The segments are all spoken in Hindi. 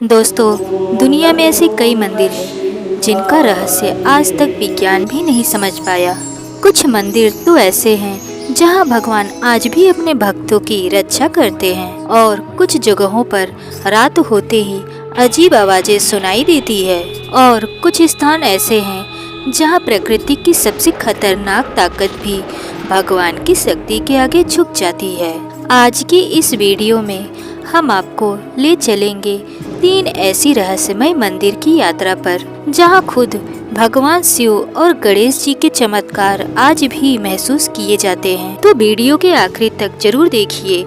दोस्तों, दुनिया में ऐसे कई मंदिर हैं जिनका रहस्य आज तक विज्ञान भी नहीं समझ पाया। कुछ मंदिर तो ऐसे हैं जहां भगवान आज भी अपने भक्तों की रक्षा करते हैं और कुछ जगहों पर रात होते ही अजीब आवाजें सुनाई देती है और कुछ स्थान ऐसे हैं जहां प्रकृति की सबसे खतरनाक ताकत भी भगवान की शक्ति के आगे झुक जाती है। आज की इस वीडियो में हम आपको ले चलेंगे 3 ऐसी रहस्यमय मंदिर की यात्रा पर जहां खुद भगवान शिव और गणेश जी के चमत्कार आज भी महसूस किए जाते हैं। तो वीडियो के आखिरी तक जरूर देखिए,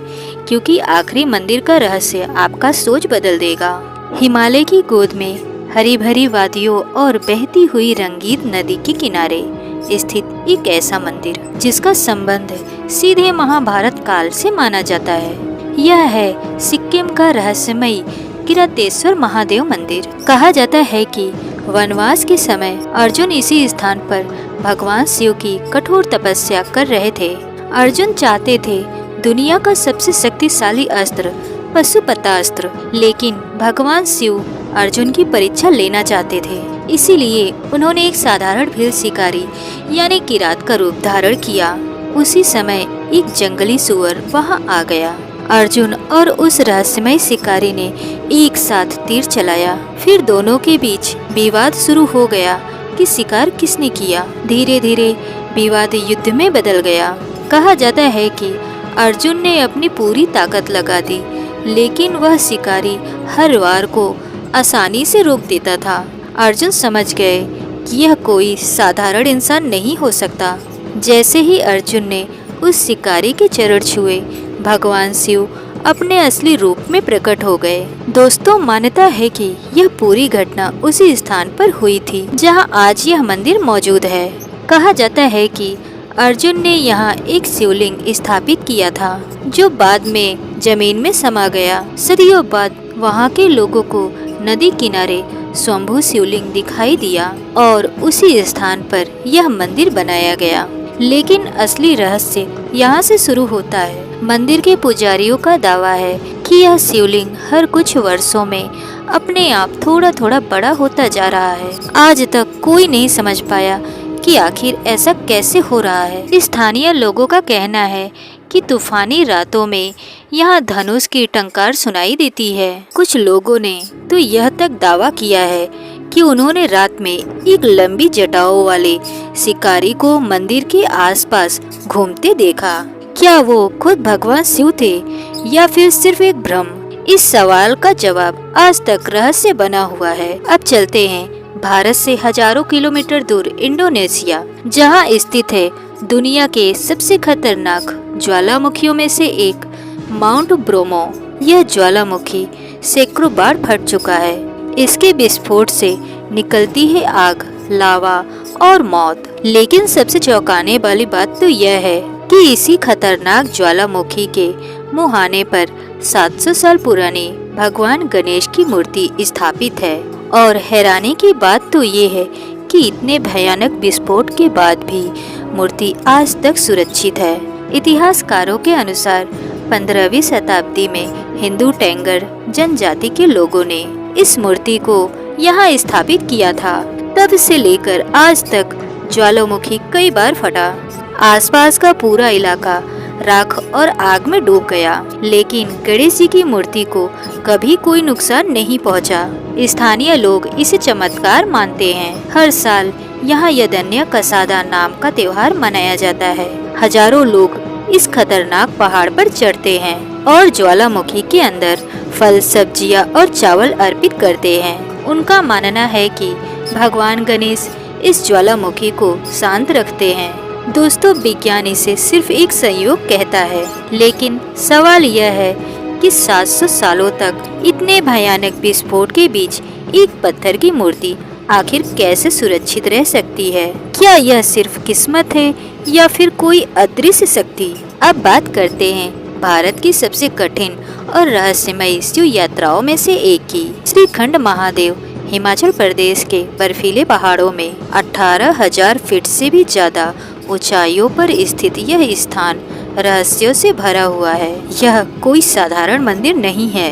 क्योंकि आखिरी मंदिर का रहस्य आपका सोच बदल देगा। हिमालय की गोद में हरी भरी वादियों और बहती हुई रंगीत नदी के किनारे स्थित एक ऐसा मंदिर जिसका संबंध सीधे महाभारत काल से माना जाता है। यह है सिक्किम का रहस्यमयी किरातेश्वर महादेव मंदिर। कहा जाता है कि वनवास के समय अर्जुन इसी स्थान पर भगवान शिव की कठोर तपस्या कर रहे थे। अर्जुन चाहते थे दुनिया का सबसे शक्तिशाली अस्त्र पशुपतास्त्र, लेकिन भगवान शिव अर्जुन की परीक्षा लेना चाहते थे। इसीलिए उन्होंने एक साधारण भील शिकारी यानी किरात का रूप धारण किया। उसी समय एक जंगली सुअर वहां आ गया। अर्जुन और उस रहस्यमय शिकारी ने एक साथ तीर चलाया। फिर दोनों के बीच विवाद शुरू हो गया कि शिकार किसने किया। धीरे धीरे विवाद युद्ध में बदल गया। कहा जाता है कि अर्जुन ने अपनी पूरी ताकत लगा दी, लेकिन वह शिकारी हर वार को आसानी से रोक देता था। अर्जुन समझ गए कि यह कोई साधारण इंसान नहीं हो सकता। जैसे ही अर्जुन ने उस शिकारी के चरण छुए, भगवान शिव अपने असली रूप में प्रकट हो गए। दोस्तों, मान्यता है कि यह पूरी घटना उसी स्थान पर हुई थी जहां आज यह मंदिर मौजूद है। कहा जाता है कि अर्जुन ने यहाँ एक शिवलिंग स्थापित किया था, जो बाद में जमीन में समा गया। सदियों बाद वहाँ के लोगों को नदी किनारे स्वयंभू शिवलिंग दिखाई दिया और उसी स्थान पर यह मंदिर बनाया गया। लेकिन असली रहस्य यहाँ से शुरू होता है। मंदिर के पुजारियों का दावा है कि यह शिवलिंग हर कुछ वर्षों में अपने आप थोड़ा थोड़ा बड़ा होता जा रहा है। आज तक कोई नहीं समझ पाया कि आखिर ऐसा कैसे हो रहा है। स्थानीय लोगों का कहना है कि तूफानी रातों में यहाँ धनुष की टंकार सुनाई देती है। कुछ लोगों ने तो यह तक दावा किया है कि उन्होंने रात में एक लंबी जटाओं वाले शिकारी को मंदिर के आसपास घूमते देखा। क्या वो खुद भगवान शिव थे या फिर सिर्फ एक भ्रम? इस सवाल का जवाब आज तक रहस्य बना हुआ है। अब चलते हैं भारत से हजारों किलोमीटर दूर इंडोनेशिया, जहां स्थित है दुनिया के सबसे खतरनाक ज्वालामुखियों में से एक माउंट ब्रोमो। यह ज्वालामुखी सैकड़ों बार फट चुका है। इसके विस्फोट से निकलती है आग, लावा और मौत। लेकिन सबसे चौंकाने वाली बात तो यह है कि इसी खतरनाक ज्वालामुखी के मुहाने पर 700 साल पुरानी भगवान गणेश की मूर्ति स्थापित है। और हैरानी की बात तो ये है कि इतने भयानक विस्फोट के बाद भी मूर्ति आज तक सुरक्षित है। इतिहासकारों के अनुसार 15वीं शताब्दी में हिंदू टेंगर जनजाति के लोगों ने इस मूर्ति को यहाँ स्थापित किया था। तब से लेकर आज तक ज्वालामुखी कई बार फटा। आसपास का पूरा इलाका राख और आग में डूब गया, लेकिन गणेश जी की मूर्ति को कभी कोई नुकसान नहीं पहुंचा। स्थानीय लोग इसे चमत्कार मानते हैं। हर साल यहाँ यदन्य कसादा नाम का त्योहार मनाया जाता है। हजारों लोग इस खतरनाक पहाड़ पर चढ़ते हैं और ज्वालामुखी के अंदर फल, सब्जियां और चावल अर्पित करते हैं। उनका मानना है कि भगवान गणेश इस ज्वालामुखी को शांत रखते हैं। दोस्तों, विज्ञान इसे सिर्फ एक संयोग कहता है, लेकिन सवाल यह है कि 700 सालों तक इतने भयानक विस्फोट के बीच एक पत्थर की मूर्ति आखिर कैसे सुरक्षित रह सकती है? क्या यह सिर्फ किस्मत है या फिर कोई अदृश्य शक्ति? अब बात करते हैं भारत की सबसे कठिन और रहस्यमय शिव यात्राओं में से एक की। श्रीखंड महादेव हिमाचल प्रदेश के बर्फीले पहाड़ों में 18,000 फीट से भी ज्यादा ऊंचाइयों पर स्थित यह स्थान रहस्यों से भरा हुआ है। यह कोई साधारण मंदिर नहीं है,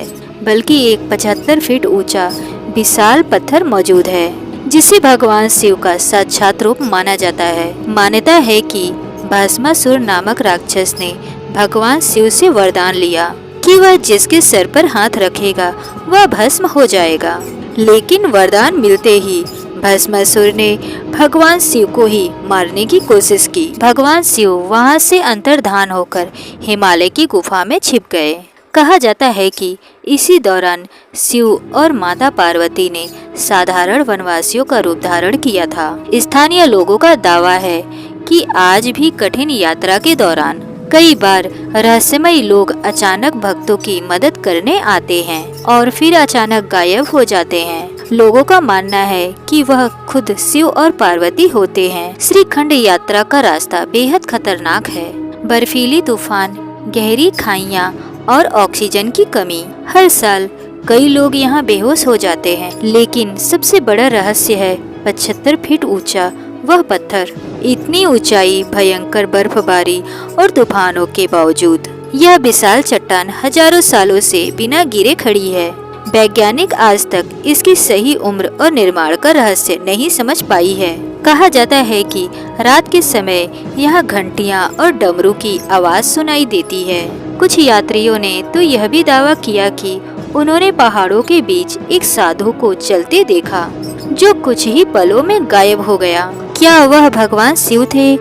बल्कि एक 75 फीट ऊंचा विशाल पत्थर मौजूद है, जिसे भगवान शिव का साक्षात रूप माना जाता है। मान्यता है कि भस्मासुर नामक राक्षस ने भगवान शिव से वरदान लिया कि वह जिसके सर पर हाथ रखेगा वह भस्म हो जाएगा। लेकिन वरदान मिलते ही भस्मासुर ने भगवान शिव को ही मारने की कोशिश की। भगवान शिव वहां से अंतर्धान होकर हिमालय की गुफा में छिप गए। कहा जाता है कि इसी दौरान शिव और माता पार्वती ने साधारण वनवासियों का रूप धारण किया था। स्थानीय लोगों का दावा है कि आज भी कठिन यात्रा के दौरान कई बार रहस्यमयी लोग अचानक भक्तों की मदद करने आते हैं और फिर अचानक गायब हो जाते हैं। लोगों का मानना है कि वह खुद शिव और पार्वती होते हैं। श्रीखंड यात्रा का रास्ता बेहद खतरनाक है। बर्फीली तूफान, गहरी खाइयाँ और ऑक्सीजन की कमी। हर साल कई लोग यहाँ बेहोश हो जाते हैं। लेकिन सबसे बड़ा रहस्य है 75 फीट ऊंचा वह पत्थर। इतनी ऊंचाई, भयंकर बर्फबारी और तूफानों के बावजूद यह विशाल चट्टान हजारों सालों से बिना गिरे खड़ी है। वैज्ञानिक आज तक इसकी सही उम्र और निर्माण का रहस्य नहीं समझ पाई है। कहा जाता है कि रात के समय यहाँ घंटियाँ और डमरू की आवाज सुनाई देती है। कुछ यात्रियों ने तो यह भी दावा किया कि उन्होंने पहाड़ों के बीच एक साधु को चलते देखा जो कुछ ही पलों में गायब हो गया। क्या वह भगवान शिव थे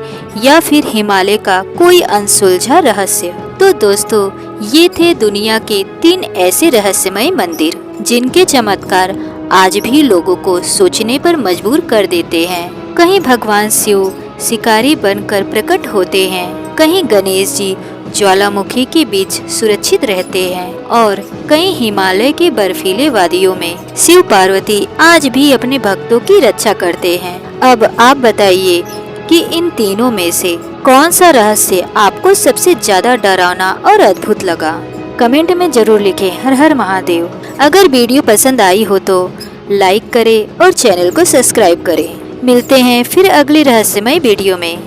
या फिर हिमालय का कोई अनसुलझा रहस्य? तो दोस्तों, ये थे दुनिया के 3 ऐसे रहस्यमय मंदिर जिनके चमत्कार आज भी लोगों को सोचने पर मजबूर कर देते हैं। कहीं भगवान शिव शिकारी बनकर प्रकट होते हैं, कहीं गणेश जी ज्वालामुखी के बीच सुरक्षित रहते हैं और कहीं हिमालय के बर्फीले वादियों में शिव पार्वती आज भी अपने भक्तों की रक्षा करते हैं। अब आप बताइए कि इन तीनों में से कौन सा रहस्य आपको सबसे ज्यादा डरावना और अद्भुत लगा? कमेंट में जरूर लिखें। हर हर महादेव। अगर वीडियो पसंद आई हो तो लाइक करें और चैनल को सब्सक्राइब करें। मिलते हैं फिर अगली रहस्यमय वीडियो में।